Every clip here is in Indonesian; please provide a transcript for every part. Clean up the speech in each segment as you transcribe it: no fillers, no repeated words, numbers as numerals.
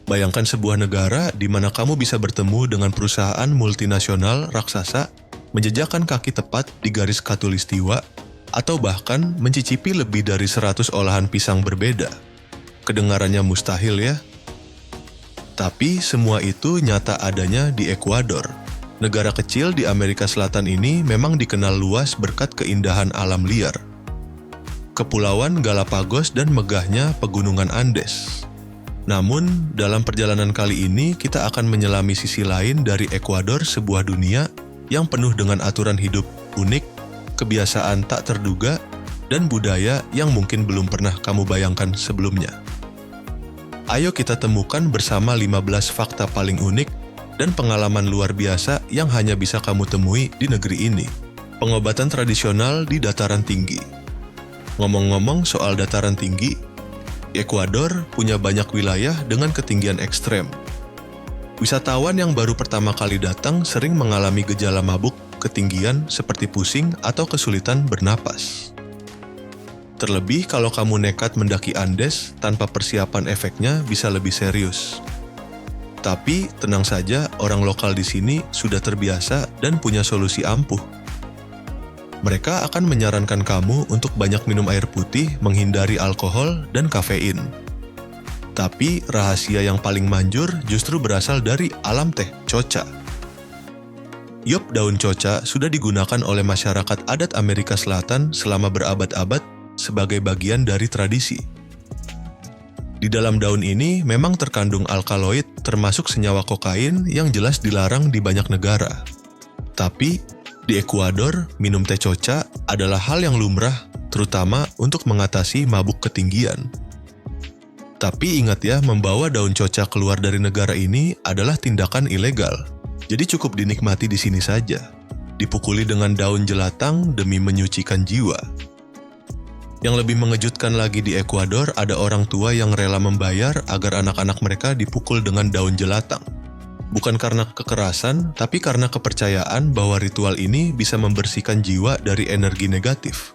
Bayangkan sebuah negara di mana kamu bisa bertemu dengan perusahaan multinasional raksasa, menjejakkan kaki tepat di garis khatulistiwa, atau bahkan mencicipi lebih dari 100 olahan pisang berbeda. Kedengarannya mustahil ya? Tapi semua itu nyata adanya di Ekuador. Negara kecil di Amerika Selatan ini memang dikenal luas berkat keindahan alam liar. Kepulauan Galapagos dan megahnya pegunungan Andes. Namun, dalam perjalanan kali ini kita akan menyelami sisi lain dari Ekuador, sebuah dunia yang penuh dengan aturan hidup unik, kebiasaan tak terduga, dan budaya yang mungkin belum pernah kamu bayangkan sebelumnya. Ayo kita temukan bersama 15 fakta paling unik dan pengalaman luar biasa yang hanya bisa kamu temui di negeri ini. Pengobatan tradisional di dataran tinggi. Ngomong-ngomong soal dataran tinggi, Ekuador punya banyak wilayah dengan ketinggian ekstrem. Wisatawan yang baru pertama kali datang sering mengalami gejala mabuk ketinggian seperti pusing atau kesulitan bernapas. Terlebih kalau kamu nekat mendaki Andes tanpa persiapan, efeknya bisa lebih serius. Tapi tenang saja, orang lokal di sini sudah terbiasa dan punya solusi ampuh. Mereka akan menyarankan kamu untuk banyak minum air putih, menghindari alkohol dan kafein. Tapi rahasia yang paling manjur justru berasal dari alam teh coca. Yop, daun coca sudah digunakan oleh masyarakat adat Amerika Selatan selama berabad-abad sebagai bagian dari tradisi. Di dalam daun ini memang terkandung alkaloid termasuk senyawa kokain yang jelas dilarang di banyak negara. Tapi di Ekuador, minum teh coca adalah hal yang lumrah, terutama untuk mengatasi mabuk ketinggian. Tapi ingat ya, membawa daun coca keluar dari negara ini adalah tindakan ilegal. Jadi cukup dinikmati di sini saja. Dipukuli dengan daun jelatang demi menyucikan jiwa. Yang lebih mengejutkan lagi di Ekuador, ada orang tua yang rela membayar agar anak-anak mereka dipukul dengan daun jelatang. Bukan karena kekerasan, tapi karena kepercayaan bahwa ritual ini bisa membersihkan jiwa dari energi negatif.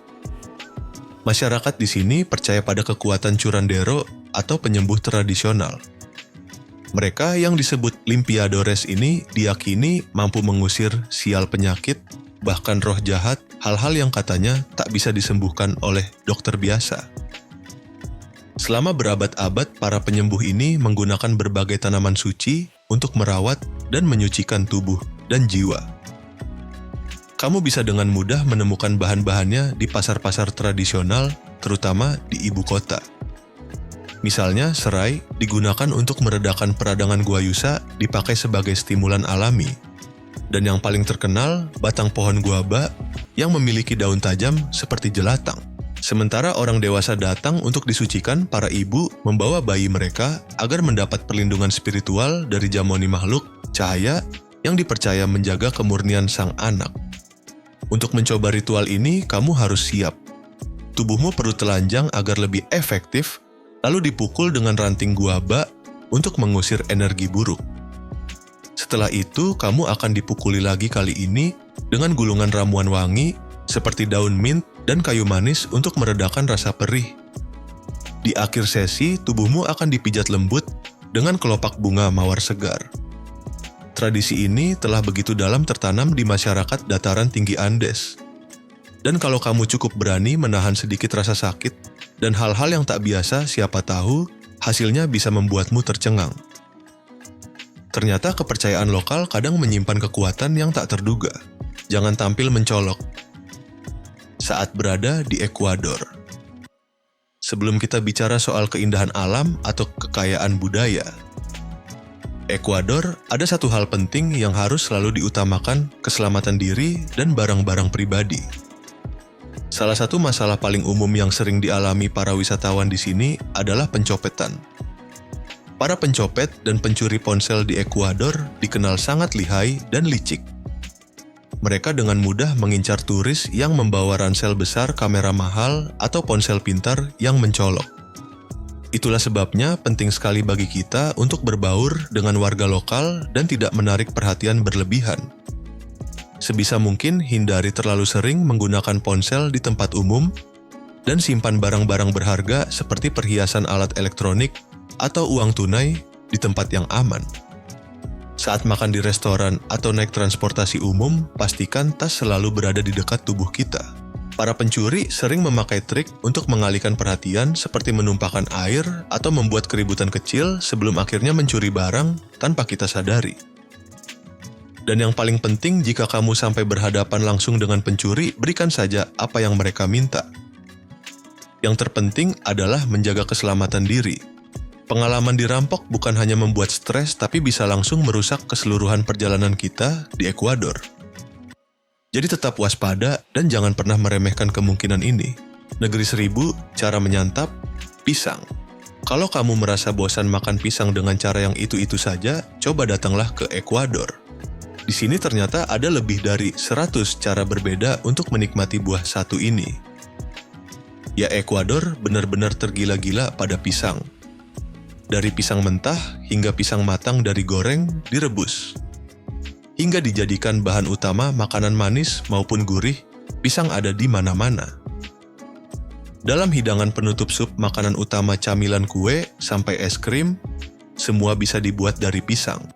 Masyarakat di sini percaya pada kekuatan curandero atau penyembuh tradisional. Mereka yang disebut limpiadores ini diyakini mampu mengusir sial penyakit, bahkan roh jahat, hal-hal yang katanya tak bisa disembuhkan oleh dokter biasa. Selama berabad-abad, para penyembuh ini menggunakan berbagai tanaman suci untuk merawat dan menyucikan tubuh dan jiwa. Kamu bisa dengan mudah menemukan bahan-bahannya di pasar-pasar tradisional, terutama di ibu kota. Misalnya, serai digunakan untuk meredakan peradangan guayusa, dipakai sebagai stimulan alami. Dan yang paling terkenal, batang pohon guava yang memiliki daun tajam seperti jelatang. Sementara orang dewasa datang untuk disucikan, para ibu membawa bayi mereka agar mendapat perlindungan spiritual dari jamoni makhluk cahaya yang dipercaya menjaga kemurnian sang anak. Untuk mencoba ritual ini, kamu harus siap. Tubuhmu perlu telanjang agar lebih efektif, lalu dipukul dengan ranting guava untuk mengusir energi buruk. Setelah itu, kamu akan dipukuli lagi, kali ini dengan gulungan ramuan wangi seperti daun mint dan kayu manis untuk meredakan rasa perih. Di akhir sesi, tubuhmu akan dipijat lembut dengan kelopak bunga mawar segar. Tradisi ini telah begitu dalam tertanam di masyarakat dataran tinggi Andes. Dan kalau kamu cukup berani menahan sedikit rasa sakit dan hal-hal yang tak biasa, siapa tahu hasilnya bisa membuatmu tercengang. Ternyata kepercayaan lokal kadang menyimpan kekuatan yang tak terduga. Jangan tampil mencolok saat berada di Ekuador. Sebelum kita bicara soal keindahan alam atau kekayaan budaya, Ekuador ada satu hal penting yang harus selalu diutamakan: keselamatan diri dan barang-barang pribadi. Salah satu masalah paling umum yang sering dialami para wisatawan di sini adalah pencopetan. Para pencopet dan pencuri ponsel di Ekuador dikenal sangat lihai dan licik. Mereka dengan mudah mengincar turis yang membawa ransel besar, kamera mahal, atau ponsel pintar yang mencolok. Itulah sebabnya penting sekali bagi kita untuk berbaur dengan warga lokal dan tidak menarik perhatian berlebihan. Sebisa mungkin hindari terlalu sering menggunakan ponsel di tempat umum dan simpan barang-barang berharga seperti perhiasan, alat elektronik, atau uang tunai di tempat yang aman. Saat makan di restoran atau naik transportasi umum, pastikan tas selalu berada di dekat tubuh kita. Para pencuri sering memakai trik untuk mengalihkan perhatian seperti menumpahkan air atau membuat keributan kecil sebelum akhirnya mencuri barang tanpa kita sadari. Dan yang paling penting, jika kamu sampai berhadapan langsung dengan pencuri, berikan saja apa yang mereka minta. Yang terpenting adalah menjaga keselamatan diri. Pengalaman dirampok bukan hanya membuat stres, tapi bisa langsung merusak keseluruhan perjalanan kita di Ekuador. Jadi tetap waspada dan jangan pernah meremehkan kemungkinan ini. Negeri Seribu, cara menyantap, pisang. Kalau kamu merasa bosan makan pisang dengan cara yang itu-itu saja, coba datanglah ke Ekuador. Di sini ternyata ada lebih dari 100 cara berbeda untuk menikmati buah satu ini. Ya, Ekuador benar-benar tergila-gila pada pisang. Dari pisang mentah hingga pisang matang dari goreng direbus. Hingga dijadikan bahan utama makanan manis maupun gurih, pisang ada di mana-mana. Dalam hidangan penutup sup, makanan utama camilan kue sampai es krim, semua bisa dibuat dari pisang.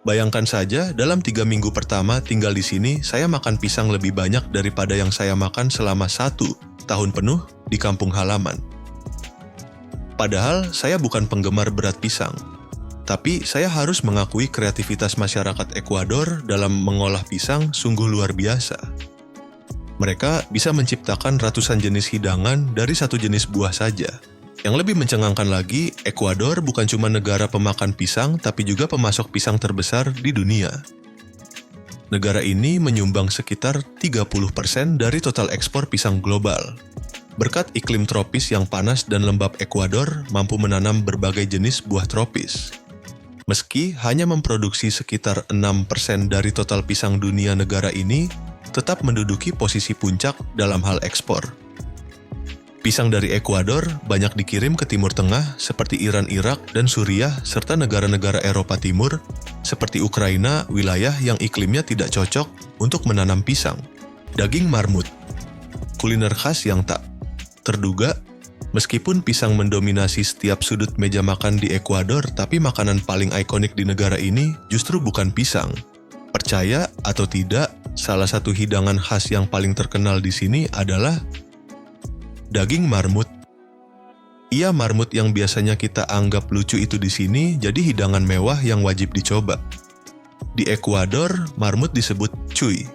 Bayangkan saja, dalam 3 minggu pertama tinggal di sini, saya makan pisang lebih banyak daripada yang saya makan selama 1 tahun penuh di kampung halaman. Padahal saya bukan penggemar berat pisang, tapi saya harus mengakui kreativitas masyarakat Ekuador dalam mengolah pisang sungguh luar biasa. Mereka bisa menciptakan ratusan jenis hidangan dari satu jenis buah saja. Yang lebih mencengangkan lagi, Ekuador bukan cuma negara pemakan pisang, tapi juga pemasok pisang terbesar di dunia. Negara ini menyumbang sekitar 30% dari total ekspor pisang global. Berkat iklim tropis yang panas dan lembab, Ekuador mampu menanam berbagai jenis buah tropis. Meski hanya memproduksi sekitar 6% dari total pisang dunia, negara ini tetap menduduki posisi puncak dalam hal ekspor. Pisang dari Ekuador banyak dikirim ke Timur Tengah seperti Iran, Irak, dan Suriah, serta negara-negara Eropa Timur seperti Ukraina, wilayah yang iklimnya tidak cocok untuk menanam pisang. Daging marmut, kuliner khas yang tak terduga. Meskipun pisang mendominasi setiap sudut meja makan di Ekuador, tapi makanan paling ikonik di negara ini justru bukan pisang. Percaya atau tidak, salah satu hidangan khas yang paling terkenal di sini adalah daging marmut. Iya, marmut yang biasanya kita anggap lucu itu di sini jadi hidangan mewah yang wajib dicoba. Di Ekuador, marmut disebut cuy.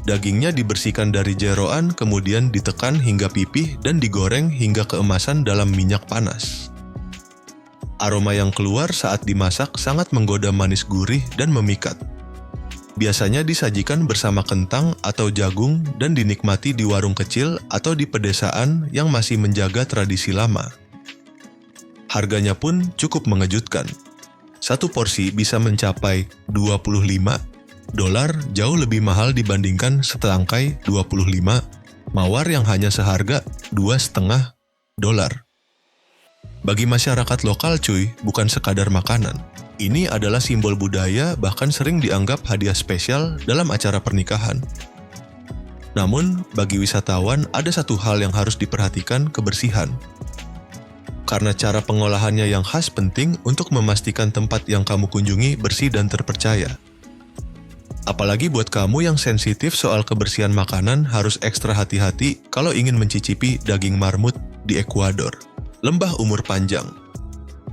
Dagingnya dibersihkan dari jeroan, kemudian ditekan hingga pipih dan digoreng hingga keemasan dalam minyak panas. Aroma yang keluar saat dimasak sangat menggoda, manis, gurih, dan memikat. Biasanya disajikan bersama kentang atau jagung dan dinikmati di warung kecil atau di pedesaan yang masih menjaga tradisi lama. Harganya pun cukup mengejutkan. Satu porsi bisa mencapai $25, jauh lebih mahal dibandingkan setangkai 25 mawar yang hanya seharga $2,5. Bagi masyarakat lokal, cuy bukan sekadar makanan. Ini adalah simbol budaya, bahkan sering dianggap hadiah spesial dalam acara pernikahan. Namun, bagi wisatawan ada satu hal yang harus diperhatikan: kebersihan. Karena cara pengolahannya yang khas penting untuk memastikan tempat yang kamu kunjungi bersih dan terpercaya. Apalagi buat kamu yang sensitif soal kebersihan makanan, harus ekstra hati-hati kalau ingin mencicipi daging marmut di Ekuador. Lembah umur panjang.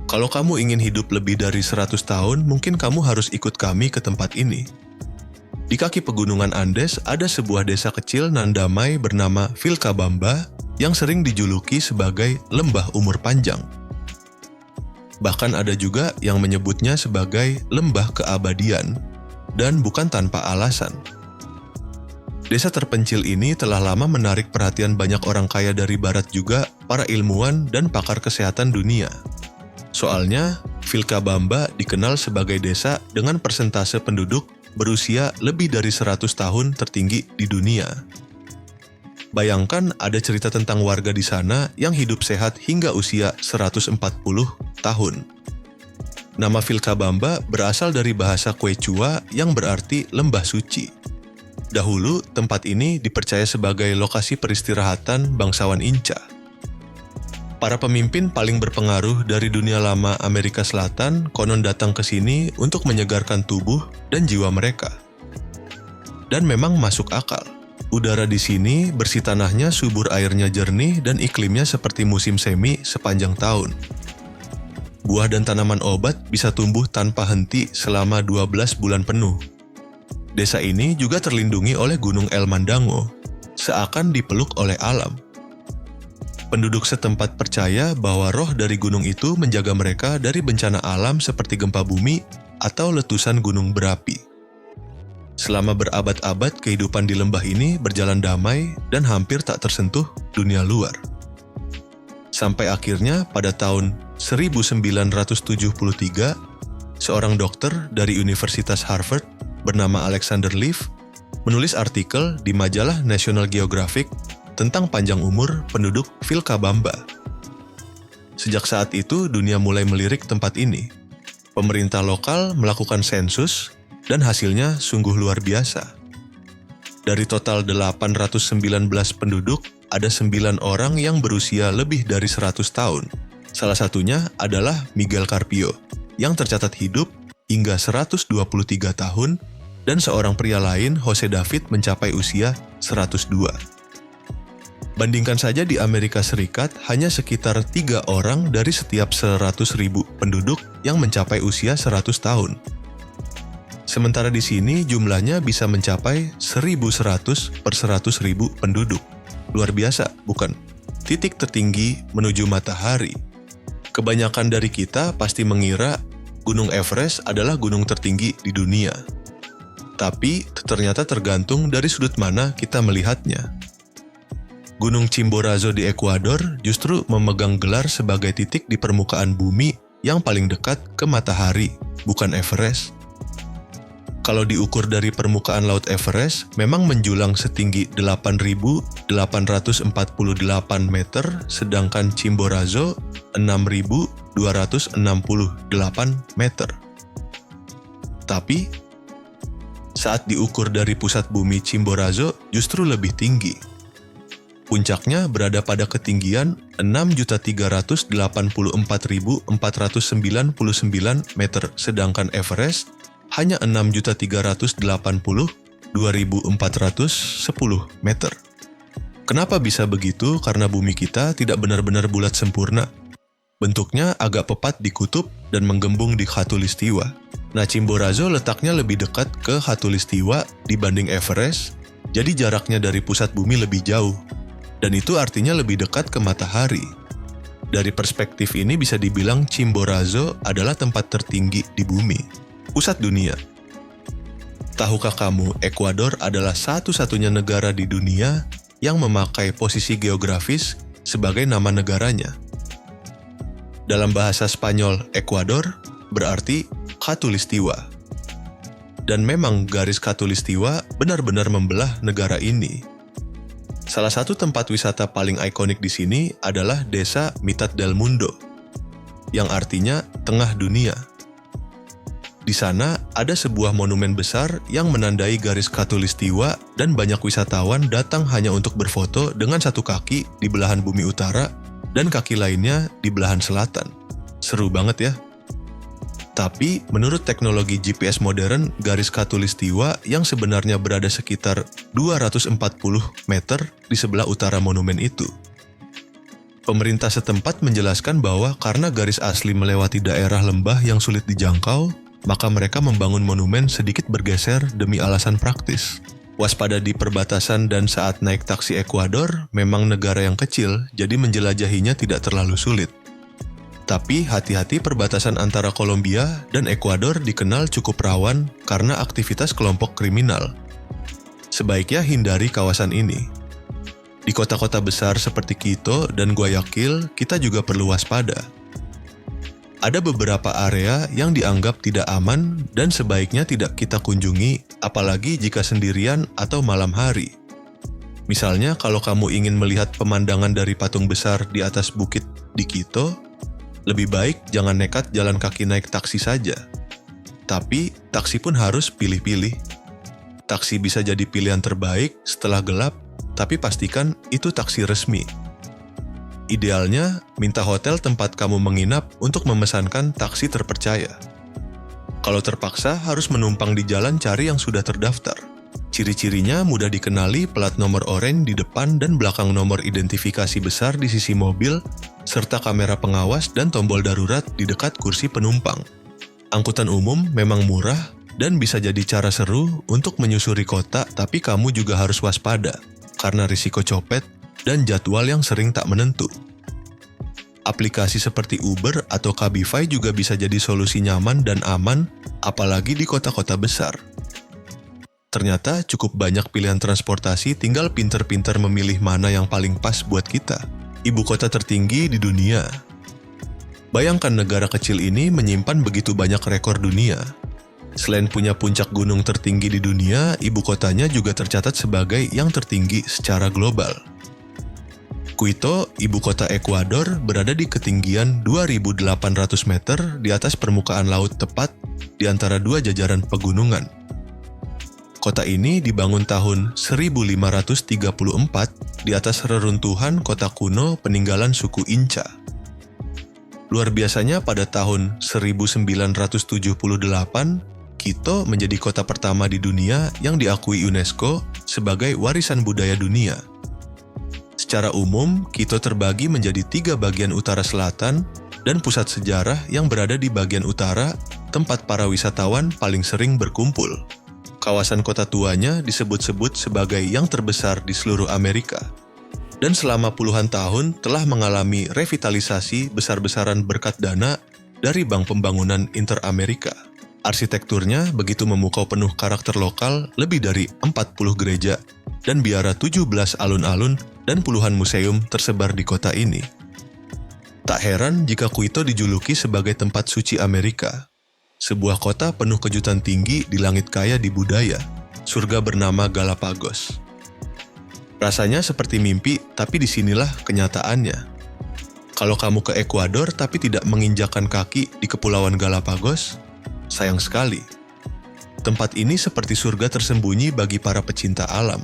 Kalau kamu ingin hidup lebih dari 100 tahun, mungkin kamu harus ikut kami ke tempat ini. Di kaki pegunungan Andes ada sebuah desa kecil nan damai bernama Vilcabamba yang sering dijuluki sebagai lembah umur panjang. Bahkan ada juga yang menyebutnya sebagai lembah keabadian. Dan bukan tanpa alasan. Desa terpencil ini telah lama menarik perhatian banyak orang kaya dari barat, juga para ilmuwan dan pakar kesehatan dunia. Soalnya, Vilcabamba dikenal sebagai desa dengan persentase penduduk berusia lebih dari 100 tahun tertinggi di dunia. Bayangkan ada cerita tentang warga di sana yang hidup sehat hingga usia 140 tahun. Nama Vilcabamba berasal dari bahasa Quechua yang berarti lembah suci. Dahulu, tempat ini dipercaya sebagai lokasi peristirahatan bangsawan Inca. Para pemimpin paling berpengaruh dari dunia lama Amerika Selatan konon datang ke sini untuk menyegarkan tubuh dan jiwa mereka. Dan memang masuk akal. Udara di sini bersih, tanahnya subur, airnya jernih, dan iklimnya seperti musim semi sepanjang tahun. Buah dan tanaman obat bisa tumbuh tanpa henti selama 12 bulan penuh. Desa ini juga terlindungi oleh Gunung El Mandango, seakan dipeluk oleh alam. Penduduk setempat percaya bahwa roh dari gunung itu menjaga mereka dari bencana alam seperti gempa bumi atau letusan gunung berapi. Selama berabad-abad, kehidupan di lembah ini berjalan damai dan hampir tak tersentuh dunia luar. Sampai akhirnya pada tahun 1973, seorang dokter dari Universitas Harvard bernama Alexander Leaf menulis artikel di majalah National Geographic tentang panjang umur penduduk Vilcabamba. Sejak saat itu, dunia mulai melirik tempat ini. Pemerintah lokal melakukan sensus, dan hasilnya sungguh luar biasa. Dari total 819 penduduk, ada 9 orang yang berusia lebih dari 100 tahun. Salah satunya adalah Miguel Carpio, yang tercatat hidup hingga 123 tahun, dan seorang pria lain, Jose David, mencapai usia 102. Bandingkan saja di Amerika Serikat, hanya sekitar 3 orang dari setiap 100.000 penduduk yang mencapai usia 100 tahun. Sementara di sini jumlahnya bisa mencapai 1.100 per 100.000 penduduk. Luar biasa, bukan? Titik tertinggi menuju matahari. Kebanyakan dari kita pasti mengira Gunung Everest adalah gunung tertinggi di dunia. Tapi ternyata tergantung dari sudut mana kita melihatnya. Gunung Chimborazo di Ekuador justru memegang gelar sebagai titik di permukaan bumi yang paling dekat ke matahari, bukan Everest. Kalau diukur dari permukaan laut Everest, memang menjulang setinggi 8.848 meter, sedangkan Chimborazo 6.268 meter. Tapi, saat diukur dari pusat bumi, Chimborazo justru lebih tinggi. Puncaknya berada pada ketinggian 6.384.499 meter, sedangkan Everest hanya 6.382.410 meter. Kenapa bisa begitu? Karena bumi kita tidak benar-benar bulat sempurna. Bentuknya agak pepat di kutub dan menggembung di khatulistiwa. Nah, Chimborazo letaknya lebih dekat ke khatulistiwa dibanding Everest, jadi jaraknya dari pusat bumi lebih jauh. Dan itu artinya lebih dekat ke matahari. Dari perspektif ini bisa dibilang Chimborazo adalah tempat tertinggi di bumi, pusat dunia. Tahukah kamu, Ekuador adalah satu-satunya negara di dunia yang memakai posisi geografis sebagai nama negaranya. Dalam bahasa Spanyol, Ekuador berarti khatulistiwa. Dan memang garis khatulistiwa benar-benar membelah negara ini. Salah satu tempat wisata paling ikonik di sini adalah Desa Mitad del Mundo, yang artinya tengah dunia. Di sana ada sebuah monumen besar yang menandai garis khatulistiwa dan banyak wisatawan datang hanya untuk berfoto dengan satu kaki di belahan bumi utara dan kaki lainnya di belahan selatan. Seru banget ya. Tapi, menurut teknologi GPS modern, garis khatulistiwa yang sebenarnya berada sekitar 240 meter di sebelah utara monumen itu. Pemerintah setempat menjelaskan bahwa karena garis asli melewati daerah lembah yang sulit dijangkau, maka mereka membangun monumen sedikit bergeser demi alasan praktis. Waspada di perbatasan dan saat naik taksi Ekuador, memang negara yang kecil, jadi menjelajahinya tidak terlalu sulit. Tapi hati-hati, perbatasan antara Kolombia dan Ekuador dikenal cukup rawan karena aktivitas kelompok kriminal. Sebaiknya hindari kawasan ini. Di kota-kota besar seperti Quito dan Guayaquil, kita juga perlu waspada. Ada beberapa area yang dianggap tidak aman dan sebaiknya tidak kita kunjungi, apalagi jika sendirian atau malam hari. Misalnya, kalau kamu ingin melihat pemandangan dari patung besar di atas bukit di Quito, lebih baik jangan nekat jalan kaki naik taksi saja. Tapi, taksi pun harus pilih-pilih. Taksi bisa jadi pilihan terbaik setelah gelap, tapi pastikan itu taksi resmi. Idealnya, minta hotel tempat kamu menginap untuk memesankan taksi terpercaya. Kalau terpaksa, harus menumpang di jalan cari yang sudah terdaftar. Ciri-cirinya mudah dikenali plat nomor oranye di depan dan belakang nomor identifikasi besar di sisi mobil, serta kamera pengawas dan tombol darurat di dekat kursi penumpang. Angkutan umum memang murah dan bisa jadi cara seru untuk menyusuri kota, tapi kamu juga harus waspada karena risiko copet dan jadwal yang sering tak menentu. Aplikasi seperti Uber atau Cabify juga bisa jadi solusi nyaman dan aman, apalagi di kota-kota besar. Ternyata cukup banyak pilihan transportasi, tinggal pinter-pinter memilih mana yang paling pas buat kita. Ibu kota tertinggi di dunia. Bayangkan negara kecil ini menyimpan begitu banyak rekor dunia. Selain punya puncak gunung tertinggi di dunia, ibu kotanya juga tercatat sebagai yang tertinggi secara global. Quito, ibu kota Ekuador, berada di ketinggian 2.800 meter di atas permukaan laut, tepat di antara dua jajaran pegunungan. Kota ini dibangun tahun 1534 di atas reruntuhan kota kuno peninggalan suku Inca. Luar biasanya pada tahun 1978, Quito menjadi kota pertama di dunia yang diakui UNESCO sebagai warisan budaya dunia. Secara umum, Quito terbagi menjadi 3 bagian utara selatan dan pusat sejarah yang berada di bagian utara, tempat para wisatawan paling sering berkumpul. Kawasan kota tuanya disebut-sebut sebagai yang terbesar di seluruh Amerika. Dan selama puluhan tahun telah mengalami revitalisasi besar-besaran berkat dana dari Bank Pembangunan Inter-Amerika. Arsitekturnya begitu memukau penuh karakter lokal, lebih dari 40 gereja, dan biara 17 alun-alun dan puluhan museum tersebar di kota ini. Tak heran jika Quito dijuluki sebagai tempat suci Amerika. Sebuah kota penuh kejutan tinggi di langit kaya di budaya, surga bernama Galapagos. Rasanya seperti mimpi, tapi disinilah kenyataannya. Kalau kamu ke Ekuador tapi tidak menginjakkan kaki di Kepulauan Galapagos, sayang sekali. Tempat ini seperti surga tersembunyi bagi para pecinta alam.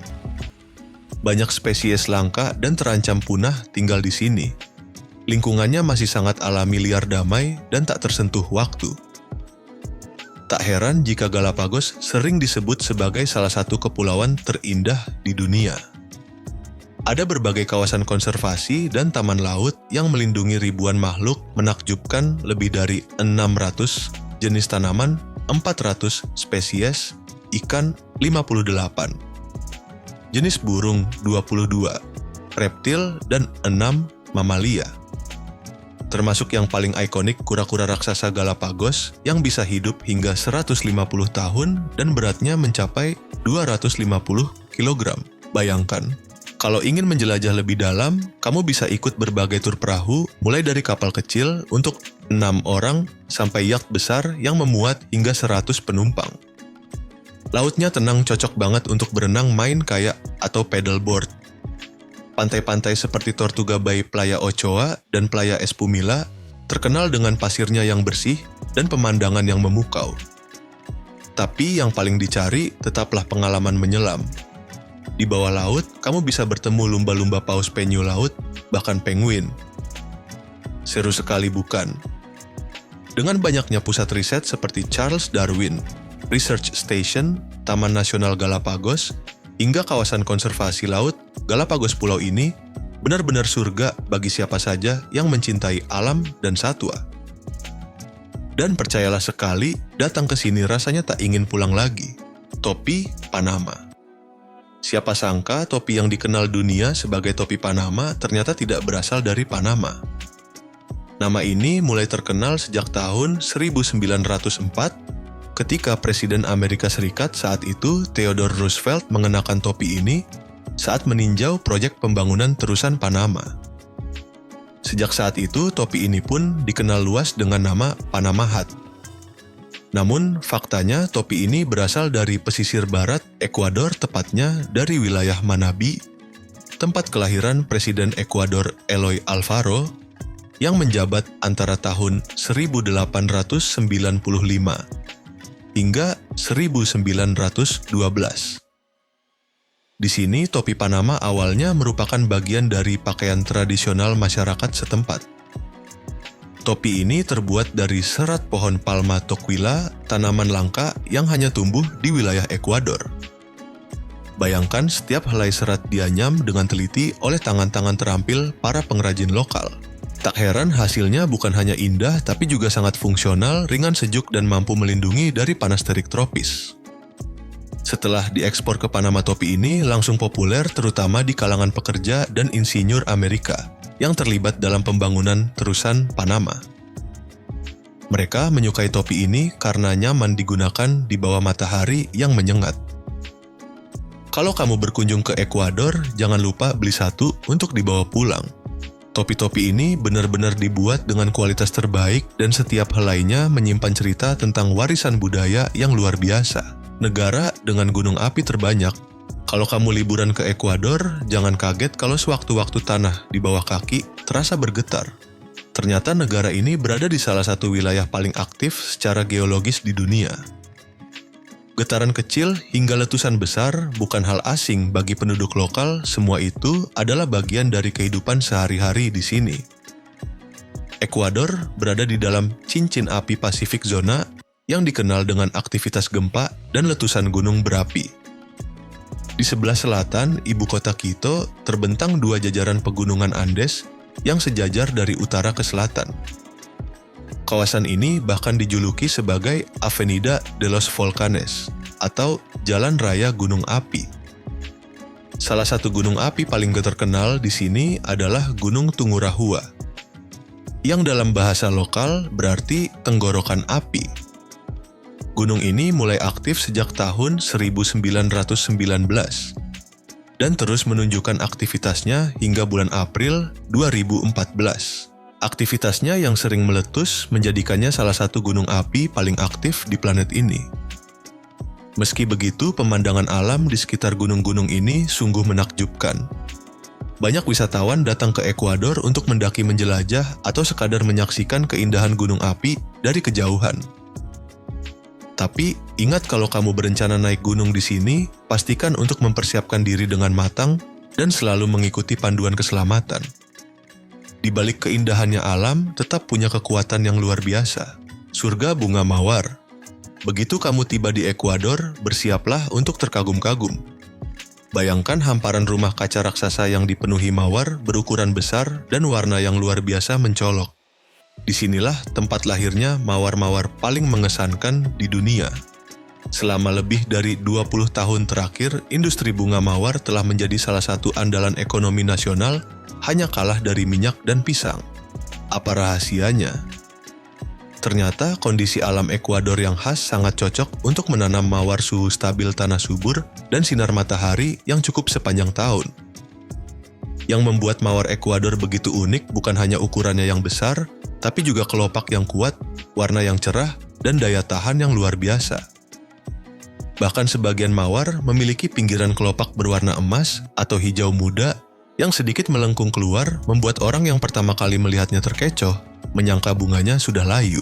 Banyak spesies langka dan terancam punah tinggal di sini. Lingkungannya masih sangat alami, liar, damai, dan tak tersentuh waktu. Tak heran jika Galapagos sering disebut sebagai salah satu kepulauan terindah di dunia. Ada berbagai kawasan konservasi dan taman laut yang melindungi ribuan makhluk menakjubkan, lebih dari 600 jenis tanaman, 400 spesies, ikan 58, jenis burung 22, reptil dan 6 mamalia. Termasuk yang paling ikonik kura-kura raksasa Galapagos yang bisa hidup hingga 150 tahun dan beratnya mencapai 250 kg. Bayangkan, kalau ingin menjelajah lebih dalam, kamu bisa ikut berbagai tur perahu mulai dari kapal kecil untuk 6 orang sampai yacht besar yang memuat hingga 100 penumpang. Lautnya tenang, cocok banget untuk berenang, main kayak atau paddleboard. Pantai-pantai seperti Tortuga Bay, Playa Ochoa, dan Playa Espumila terkenal dengan pasirnya yang bersih dan pemandangan yang memukau. Tapi yang paling dicari tetaplah pengalaman menyelam. Di bawah laut, kamu bisa bertemu lumba-lumba paus penyu laut, bahkan penguin. Seru sekali bukan? Dengan banyaknya pusat riset seperti Charles Darwin Research Station, Taman Nasional Galapagos, hingga kawasan konservasi laut, Galapagos pulau ini benar-benar surga bagi siapa saja yang mencintai alam dan satwa. Dan percayalah sekali, datang ke sini rasanya tak ingin pulang lagi. Topi Panama. Siapa sangka topi yang dikenal dunia sebagai topi Panama ternyata tidak berasal dari Panama. Nama ini mulai terkenal sejak tahun 1904 ketika Presiden Amerika Serikat saat itu, Theodore Roosevelt, mengenakan topi ini saat meninjau proyek pembangunan terusan Panama. Sejak saat itu, topi ini pun dikenal luas dengan nama Panama Hat. Namun, faktanya topi ini berasal dari pesisir barat Ekuador, tepatnya dari wilayah Manabí, tempat kelahiran Presiden Ekuador Eloy Alfaro, yang menjabat antara tahun 1895 hingga 1912. Di sini topi Panama awalnya merupakan bagian dari pakaian tradisional masyarakat setempat. Topi ini terbuat dari serat pohon Palma toquilla, tanaman langka yang hanya tumbuh di wilayah Ekuador. Bayangkan setiap helai serat dianyam dengan teliti oleh tangan-tangan terampil para pengrajin lokal. Tak heran hasilnya bukan hanya indah tapi juga sangat fungsional, ringan sejuk dan mampu melindungi dari panas terik tropis. Setelah diekspor ke Panama, topi ini langsung populer terutama di kalangan pekerja dan insinyur Amerika yang terlibat dalam pembangunan terusan Panama. Mereka menyukai topi ini karena nyaman digunakan di bawah matahari yang menyengat. Kalau kamu berkunjung ke Ekuador, jangan lupa beli satu untuk dibawa pulang. Topi-topi ini benar-benar dibuat dengan kualitas terbaik dan setiap helainya menyimpan cerita tentang warisan budaya yang luar biasa. Negara dengan gunung api terbanyak. Kalau kamu liburan ke Ekuador, jangan kaget kalau sewaktu-waktu tanah di bawah kaki terasa bergetar. Ternyata negara ini berada di salah satu wilayah paling aktif secara geologis di dunia. Getaran kecil hingga letusan besar bukan hal asing bagi penduduk lokal, semua itu adalah bagian dari kehidupan sehari-hari di sini. Ekuador berada di dalam cincin api Pasifik zona yang dikenal dengan aktivitas gempa dan letusan gunung berapi. Di sebelah selatan, ibu kota Quito terbentang dua jajaran pegunungan Andes yang sejajar dari utara ke selatan. Kawasan ini bahkan dijuluki sebagai Avenida de los Volcanes atau Jalan Raya Gunung Api. Salah satu gunung api paling terkenal di sini adalah Gunung Tungurahua, yang dalam bahasa lokal berarti tenggorokan api. Gunung ini mulai aktif sejak tahun 1919 dan terus menunjukkan aktivitasnya hingga bulan April 2014. Aktivitasnya yang sering meletus menjadikannya salah satu gunung api paling aktif di planet ini. Meski begitu, pemandangan alam di sekitar gunung-gunung ini sungguh menakjubkan. Banyak wisatawan datang ke Ekuador untuk mendaki menjelajah atau sekadar menyaksikan keindahan gunung api dari kejauhan. Tapi, ingat kalau kamu berencana naik gunung di sini, pastikan untuk mempersiapkan diri dengan matang dan selalu mengikuti panduan keselamatan. Di balik keindahannya alam, tetap punya kekuatan yang luar biasa. Surga bunga mawar. Begitu kamu tiba di Ekuador, bersiaplah untuk terkagum-kagum. Bayangkan hamparan rumah kaca raksasa yang dipenuhi mawar berukuran besar dan warna yang luar biasa mencolok. Disinilah tempat lahirnya mawar-mawar paling mengesankan di dunia. Selama lebih dari 20 tahun terakhir, industri bunga mawar telah menjadi salah satu andalan ekonomi nasional, hanya kalah dari minyak dan pisang. Apa rahasianya? Ternyata kondisi alam Ekuador yang khas sangat cocok untuk menanam mawar suhu stabil tanah subur dan sinar matahari yang cukup sepanjang tahun. Yang membuat mawar Ekuador begitu unik bukan hanya ukurannya yang besar, tapi juga kelopak yang kuat, warna yang cerah, dan daya tahan yang luar biasa. Bahkan sebagian mawar memiliki pinggiran kelopak berwarna emas atau hijau muda yang sedikit melengkung keluar, membuat orang yang pertama kali melihatnya terkecoh, menyangka bunganya sudah layu.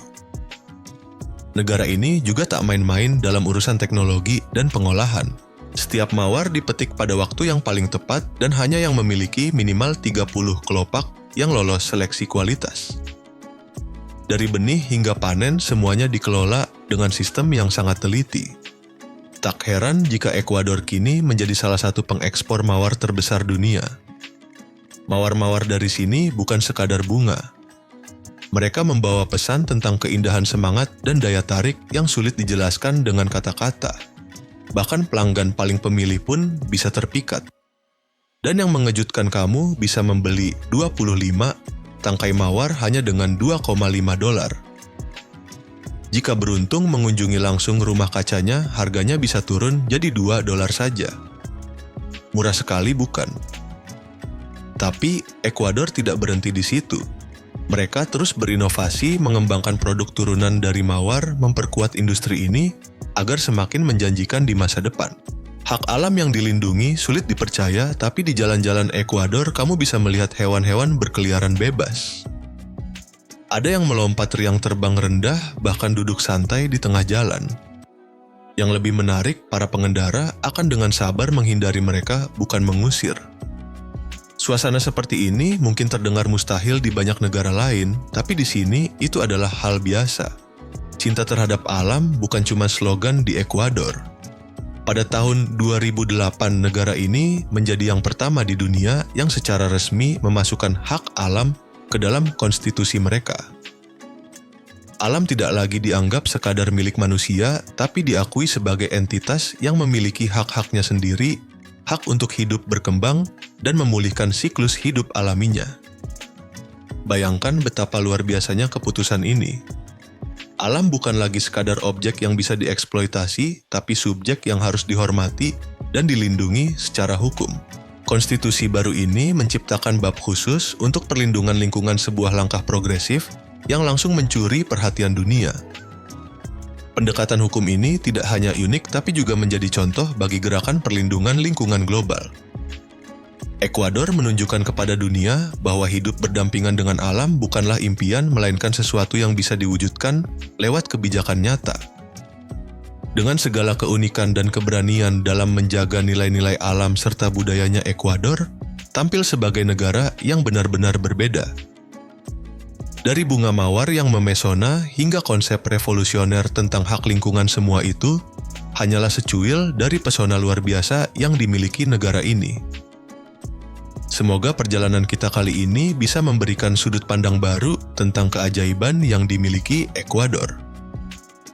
Negara ini juga tak main-main dalam urusan teknologi dan pengolahan. Setiap mawar dipetik pada waktu yang paling tepat dan hanya yang memiliki minimal 30 kelopak yang lolos seleksi kualitas. Dari benih hingga panen, semuanya dikelola dengan sistem yang sangat teliti. Tak heran jika Ekuador kini menjadi salah satu pengekspor mawar terbesar dunia. Mawar-mawar dari sini bukan sekadar bunga. Mereka membawa pesan tentang keindahan semangat dan daya tarik yang sulit dijelaskan dengan kata-kata. Bahkan pelanggan paling pemilih pun bisa terpikat. Dan yang mengejutkan, kamu bisa membeli 25 tangkai mawar hanya dengan $2,5. Jika beruntung mengunjungi langsung rumah kacanya, harganya bisa turun jadi $2 saja. Murah sekali bukan? Tapi Ekuador tidak berhenti di situ. Mereka terus berinovasi mengembangkan produk turunan dari mawar, memperkuat industri ini agar semakin menjanjikan di masa depan. Hak alam yang dilindungi sulit dipercaya, tapi di jalan-jalan Ekuador kamu bisa melihat hewan-hewan berkeliaran bebas. Ada yang melompat riang terbang rendah, bahkan duduk santai di tengah jalan. Yang lebih menarik, para pengendara akan dengan sabar menghindari mereka, bukan mengusir. Suasana seperti ini mungkin terdengar mustahil di banyak negara lain, tapi di sini itu adalah hal biasa. Cinta terhadap alam bukan cuma slogan di Ekuador. Pada tahun 2008, negara ini menjadi yang pertama di dunia yang secara resmi memasukkan hak alam ke dalam konstitusi mereka. Alam tidak lagi dianggap sekadar milik manusia, tapi diakui sebagai entitas yang memiliki hak-haknya sendiri, hak untuk hidup berkembang, dan memulihkan siklus hidup alaminya. Bayangkan betapa luar biasanya keputusan ini. Alam bukan lagi sekadar objek yang bisa dieksploitasi, tapi subjek yang harus dihormati dan dilindungi secara hukum. Konstitusi baru ini menciptakan bab khusus untuk perlindungan lingkungan, sebuah langkah progresif yang langsung mencuri perhatian dunia. Pendekatan hukum ini tidak hanya unik tapi juga menjadi contoh bagi gerakan perlindungan lingkungan global. Ekuador menunjukkan kepada dunia bahwa hidup berdampingan dengan alam bukanlah impian, melainkan sesuatu yang bisa diwujudkan lewat kebijakan nyata. Dengan segala keunikan dan keberanian dalam menjaga nilai-nilai alam serta budayanya, Ekuador tampil sebagai negara yang benar-benar berbeda. Dari bunga mawar yang memesona hingga konsep revolusioner tentang hak lingkungan, semua itu hanyalah secuil dari pesona luar biasa yang dimiliki negara ini. Semoga perjalanan kita kali ini bisa memberikan sudut pandang baru tentang keajaiban yang dimiliki Ekuador.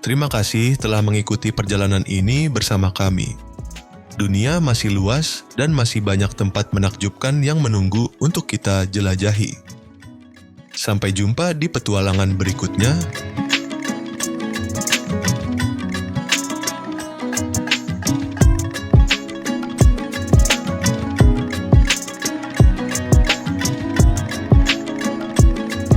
Terima kasih telah mengikuti perjalanan ini bersama kami. Dunia masih luas dan masih banyak tempat menakjubkan yang menunggu untuk kita jelajahi. Sampai jumpa di petualangan berikutnya.